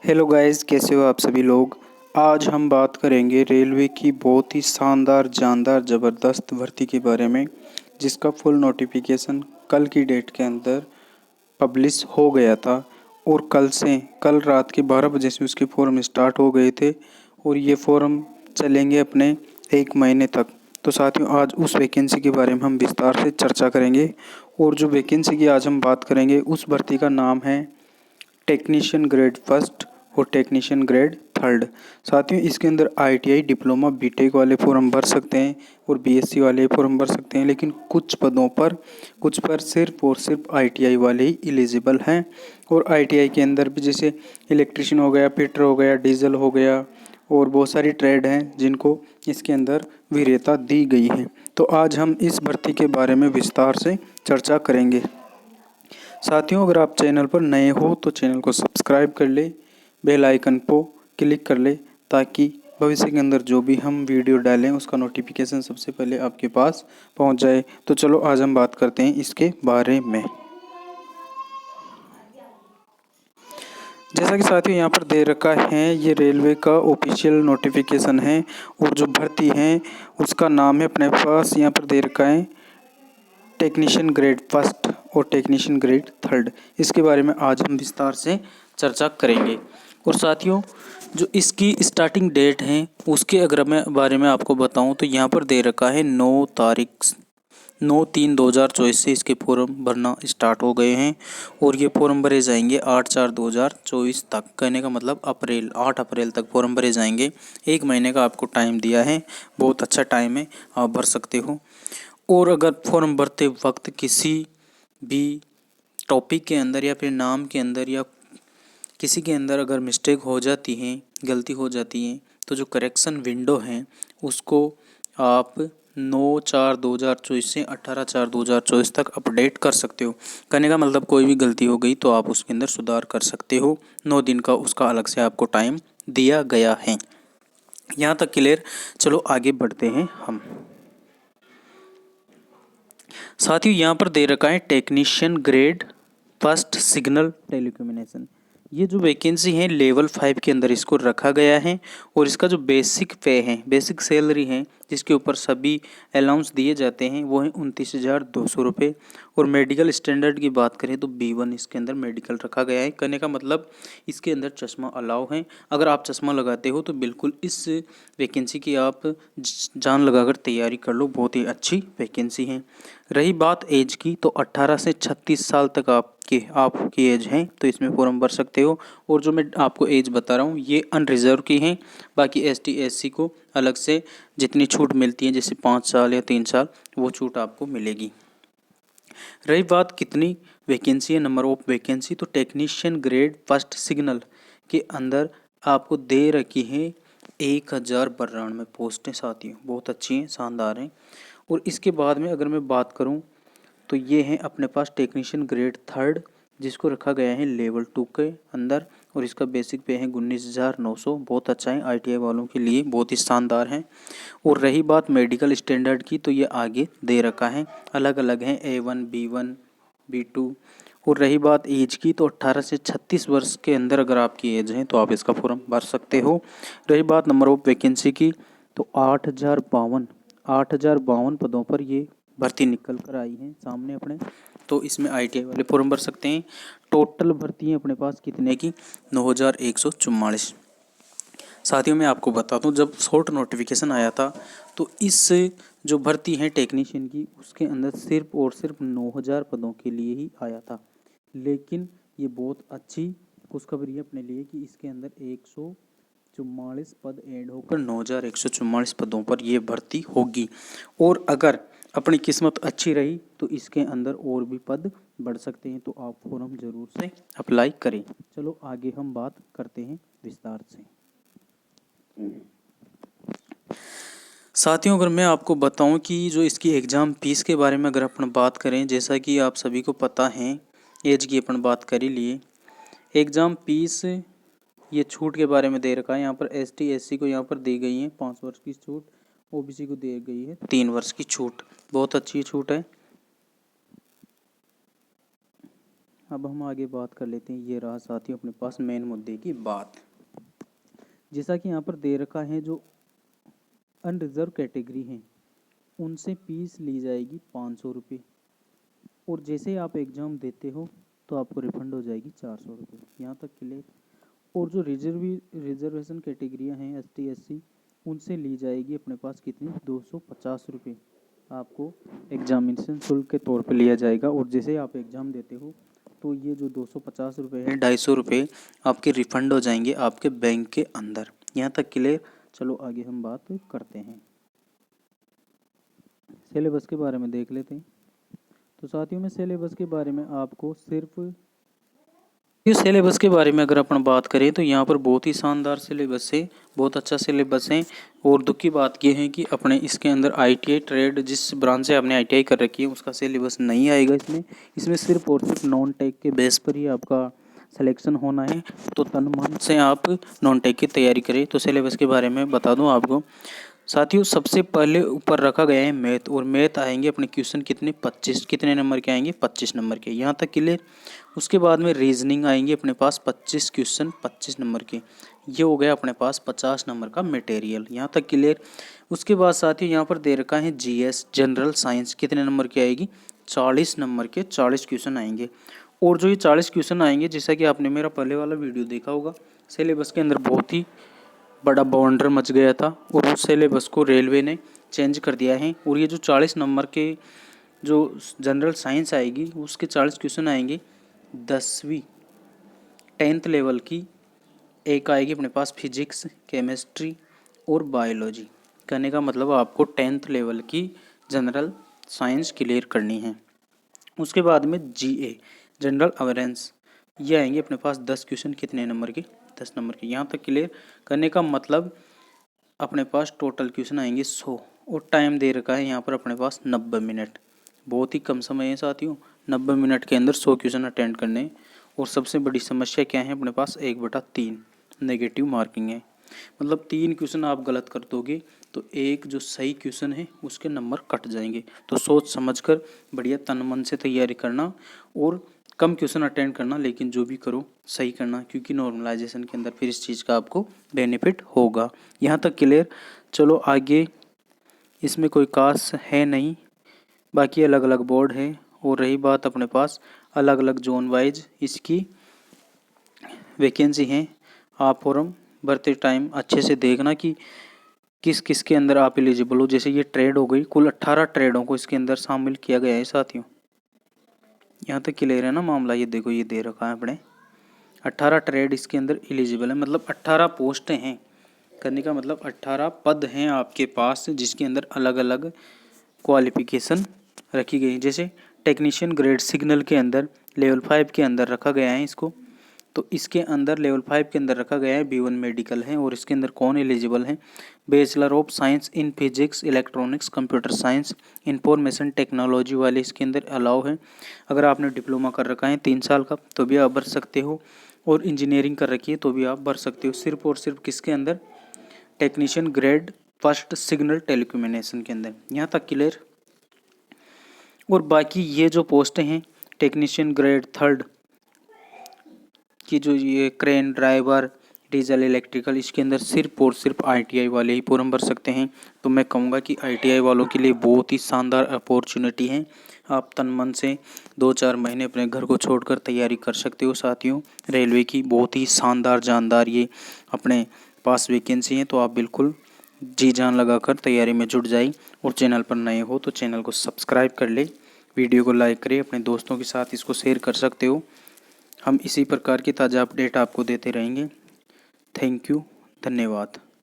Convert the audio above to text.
Hello guys, कैसे हो आप सभी लोग। आज हम बात करेंगे रेलवे की बहुत ही शानदार जानदार ज़बरदस्त भर्ती के बारे में, जिसका फुल नोटिफिकेशन कल की डेट के अंदर पब्लिश हो गया था। और कल रात के 12 बजे से उसके फॉर्म स्टार्ट हो गए थे और ये फॉर्म चलेंगे अपने 1 महीने तक। तो साथियों, आज उस वैकेंसी के बारे में हम विस्तार से चर्चा करेंगे। और जो वैकेंसी की आज हम बात करेंगे उस भर्ती का नाम है टेक्नीशियन ग्रेड फर्स्ट और टेक्नीशियन ग्रेड थर्ड। साथियों, इसके अंदर आईटीआई डिप्लोमा बीटेक वाले फॉर्म भर सकते हैं और बीएससी वाले फॉर्म भर सकते हैं, लेकिन कुछ पर सिर्फ और सिर्फ आईटीआई वाले ही एलिजिबल हैं। और आईटीआई के अंदर भी जैसे इलेक्ट्रिशियन हो गया, फिटर हो गया, डीजल हो गया और बहुत सारी ट्रेड हैं जिनको इसके अंदर वरीयता दी गई है। तो आज हम इस भर्ती के बारे में विस्तार से चर्चा करेंगे। साथियों, अगर आप चैनल पर नए हो तो चैनल को सब्सक्राइब कर ले, बेल आइकन को क्लिक कर ले, ताकि भविष्य के अंदर जो भी हम वीडियो डालें उसका नोटिफिकेशन सबसे पहले आपके पास पहुंच जाए। तो चलो आज हम बात करते हैं इसके बारे में। जैसा कि साथियों यहाँ पर दे रखा है, ये रेलवे का ऑफिशियल नोटिफिकेशन है और जो भर्ती है उसका नाम है, अपने पास यहाँ पर दे रखा है टेक्नीशियन ग्रेड फर्स्ट और टेक्नीशियन ग्रेड थर्ड। इसके बारे में आज हम विस्तार से चर्चा करेंगे। और साथियों, जो इसकी स्टार्टिंग डेट है उसके अगर मैं बारे में आपको बताऊं तो यहाँ पर दे रखा है 9/3/2024 से इसके फॉर्म भरना स्टार्ट हो गए हैं और ये फॉर्म भरे जाएंगे 8/4/2024 तक। कहने का मतलब 8 अप्रैल तक फॉर्म भरे जाएंगे। 1 महीने का आपको टाइम दिया है, बहुत अच्छा टाइम है, आप भर सकते हो। और अगर फॉर्म भरते वक्त किसी भी टॉपिक के अंदर या फिर नाम के अंदर या किसी के अंदर अगर मिस्टेक हो जाती है, गलती हो जाती है, तो जो करेक्शन विंडो है उसको आप 9/4/2024 से 18/4/2024 तक अपडेट कर सकते हो। कहने का मतलब कोई भी गलती हो गई तो आप उसके अंदर सुधार कर सकते हो। 9 दिन का उसका अलग से आपको टाइम दिया गया है। यहाँ तक क्लियर। चलो आगे बढ़ते हैं हम। साथियों, यहाँ पर दे रखा है technician grade first signal telecommunication. ये जो वैकेंसी है लेवल 5 के अंदर इसको रखा गया है और इसका जो बेसिक पे है, बेसिक सैलरी है जिसके ऊपर सभी अलाउंस दिए जाते हैं, वो है 29,200 रुपये। और मेडिकल स्टैंडर्ड की बात करें तो B1 इसके अंदर मेडिकल रखा गया है। कहने का मतलब इसके अंदर चश्मा अलाउ है। अगर आप चश्मा लगाते हो तो बिल्कुल इस वैकेंसी की आप जान लगाकर तैयारी कर लो, बहुत ही अच्छी वैकेंसी है। रही बात एज की, तो 18 से 36 साल तक आपकी एज है तो इसमें फॉर्म भर सकते हो। और जो मैं आपको एज बता रहा हूँ ये अनरिजर्व की है, बाकी ST SC को अलग से जितनी छूट मिलती है, जैसे 5 साल या 3 साल, वो छूट आपको मिलेगी। रही बात कितनी वैकेंसी है, नंबर ऑफ वैकेंसी, तो टेक्नीशियन ग्रेड फर्स्ट सिग्नल के अंदर आपको दे रखी है 1092 पोस्टें। साथियों, बहुत अच्छी हैं, शानदार हैं। और इसके बाद में अगर मैं बात करूं तो ये हैं अपने पास टेक्नीशियन ग्रेड थर्ड, जिसको रखा गया है लेवल 2 के अंदर और इसका बेसिक पे है 19,900। बहुत अच्छा है, ITI वालों के लिए बहुत ही शानदार है। और रही बात मेडिकल स्टैंडर्ड की, तो ये आगे दे रखा है, अलग अलग हैं, A1 B1 B2। और रही बात एज की, तो 18 से 36 वर्ष के अंदर अगर आपकी एज है तो आप इसका फॉर्म भर सकते हो। रही बात नंबर ऑफ वैकेंसी की, तो 8,052 पदों पर ये भर्ती निकल कर आई है सामने अपने, तो इसमें ITI वाले फॉर्म भर सकते हैं। टोटल भर्ती है अपने पास कितने की, 9,144। साथियों, मैं आपको बता दूं, जब शॉर्ट नोटिफिकेशन आया था तो इस जो भर्ती है टेक्नीशियन की उसके अंदर सिर्फ और सिर्फ 9,000 पदों के लिए ही आया था। लेकिन ये बहुत अच्छी खुशखबरी है अपने लिए कि इसके अंदर 144 पद ऐड होकर 9,144 पदों पर ये भर्ती होगी। और अगर अपनी किस्मत अच्छी रही तो इसके अंदर और भी पद बढ़ सकते हैं, तो आप फॉर्म ज़रूर से अप्लाई करें। चलो आगे हम बात करते हैं विस्तार से। साथियों, अगर मैं आपको बताऊं कि जो इसकी एग्ज़ाम फीस के बारे में अगर अपन बात करें, जैसा कि आप सभी को पता है, एज की अपन बात कर ही लिए, एग्ज़ाम फीस ये छूट के बारे में दे रखा है। यहाँ पर ST SC को यहाँ पर दी गई है 5 वर्ष की छूट, OBC को दी गई है 3 वर्ष की छूट। बहुत अच्छी छूट है, अब हम आगे बात कर लेते हैं। ये रहा साथियों अपने पास मेन मुद्दे की बात। जैसा कि यहाँ पर दे रखा है, जो अनरिजर्व कैटेगरी हैं उनसे फीस ली जाएगी 500 रुपये, और जैसे ही आप एग्ज़ाम देते हो तो आपको रिफंड हो जाएगी 400 रुपये। यहाँ तक क्लियर। और जो रिजर्वेशन कैटेगरियाँ हैं ST SC, उनसे ली जाएगी अपने पास कितनी, 250 रुपये आपको एग्जामिनेशन शुल्क के तौर पे लिया जाएगा। और जैसे आप एग्ज़ाम देते हो तो ये जो 250 रुपये है, 250 रुपये आपके रिफ़ंड हो जाएंगे आपके बैंक के अंदर। यहाँ तक क्लियर। चलो आगे हम बात करते हैं, सिलेबस के बारे में देख लेते हैं। तो साथियों में सिलेबस के बारे में आपको सिर्फ इस सिलेबस के बारे में अगर अपन बात करें तो यहाँ पर बहुत ही शानदार सिलेबस है, बहुत अच्छा सिलेबस है। और दुख की बात यह है कि अपने इसके अंदर ITI ट्रेड, जिस ब्रांच से आपने ITI कर रखी है, उसका सिलेबस नहीं आएगा इसमें सिर्फ और सिर्फ नॉन टेक के बेस पर ही आपका सिलेक्शन होना है। तो तन मन से आप नॉन टेक की तैयारी करें। तो सिलेबस के बारे में बता दूँ आपको साथियों, सबसे पहले ऊपर रखा गया है मैथ, और मैथ आएंगे अपने क्वेश्चन कितने, 25, कितने नंबर के आएंगे, 25 नंबर के। यहाँ तक क्लियर। उसके बाद में रीजनिंग आएंगे अपने पास 25 क्वेश्चन 25 नंबर के। ये हो गया अपने पास 50 नंबर का मटेरियल। यहाँ तक क्लियर। उसके बाद साथियों यहाँ पर दे रखा है GS जनरल साइंस, कितने नंबर की आएगी, 40 नंबर के 40 क्वेश्चन आएंगे। और जो ये 40 क्वेश्चन आएंगे, जैसा कि आपने मेरा पहले वाला वीडियो देखा होगा, सिलेबस के अंदर बहुत ही बड़ा बवंडर मच गया था और उस सिलेबस को रेलवे ने चेंज कर दिया है। और ये जो 40 नंबर के जो जनरल साइंस आएगी, उसके 40 क्वेश्चन आएंगे 10वीं 10th लेवल की। एक आएगी अपने पास फिजिक्स, केमिस्ट्री और बायोलॉजी। कहने का मतलब आपको 10th लेवल की जनरल साइंस क्लियर करनी है। उसके बाद में GA जनरल अवेयरेंस, ये आएंगे अपने पास 10 क्वेश्चन, कितने नंबर के, 10 नंबर के। यहाँ तक क्लियर। करने का मतलब अपने पास टोटल क्वेश्चन आएंगे 100, और टाइम दे रखा है यहाँ पर अपने पास 90 मिनट। बहुत ही कम समय है साथियों, 90 मिनट के अंदर 100 क्वेश्चन अटेंड करने हैं। और सबसे बड़ी समस्या क्या है अपने पास, 1/3 नेगेटिव मार्किंग है। मतलब 3 क्वेश्चन आप गलत कर दोगे तो एक जो सही क्वेश्चन है उसके नंबर कट जाएंगे। तो सोच समझकर बढ़िया तन मन से तैयारी करना और कम क्वेश्चन अटेंड करना, लेकिन जो भी करो सही करना, क्योंकि नॉर्मलाइजेशन के अंदर फिर इस चीज़ का आपको बेनिफिट होगा। यहाँ तक क्लियर। चलो आगे, इसमें कोई खास है नहीं, बाकी अलग अलग बोर्ड है। और रही बात अपने पास अलग अलग जोन वाइज इसकी वैकेंसी हैं। आप फॉर्म भरते टाइम अच्छे से देखना कि किस किस के अंदर आप एलिजिबल हो। जैसे ये ट्रेड हो गई, कुल 18 ट्रेडों को इसके अंदर शामिल किया गया है साथियों। यहाँ तक क्लियर है ना मामला। ये देखो, ये दे रखा है अपने 18 ट्रेड इसके अंदर एलिजिबल है, मतलब 18 पोस्टें हैं। करने का मतलब 18 पद हैं आपके पास, जिसके अंदर अलग अलग क्वालिफिकेशन रखी गई। जैसे टेक्नीशियन ग्रेड सिग्नल के अंदर लेवल 5 के अंदर रखा गया है इसको। तो इसके अंदर लेवल 5 के अंदर रखा गया है B1 मेडिकल है। और इसके अंदर कौन एलिजिबल है, bachelor of science in physics, electronics, computer science, information technology वाले इसके अंदर अलाउ है। अगर आपने डिप्लोमा कर रखा है 3 साल का तो भी आप भर सकते हो, और इंजीनियरिंग कर रखी है तो भी आप भर सकते हो। सिर्फ और सिर्फ किसके अंदर, technician grade first signal telecommunication के अंदर। यहाँ तक क्लियर। और बाकी ये जो पोस्टें हैं टेक्नीशियन ग्रेड थर्ड कि जो ये क्रेन ड्राइवर, डीजल, इलेक्ट्रिकल, इसके अंदर सिर्फ और सिर्फ ITI वाले ही फॉर्म भर सकते हैं। तो मैं कहूँगा कि ITI वालों के लिए बहुत ही शानदार अपॉर्चुनिटी है। आप तन मन से 2-4 महीने अपने घर को छोड़कर तैयारी कर सकते हो साथियों। रेलवे की बहुत ही शानदार जानदार ये अपने पास वैकेंसी है। तो आप बिल्कुल जी जान लगाकर तैयारी में जुट जाइए। और चैनल पर नए हो तो चैनल को सब्सक्राइब कर ले, वीडियो को लाइक करें, अपने दोस्तों के साथ इसको शेयर कर सकते हो। हम इसी प्रकार की ताज़ा अपडेट आपको देते रहेंगे। थैंक यू, धन्यवाद।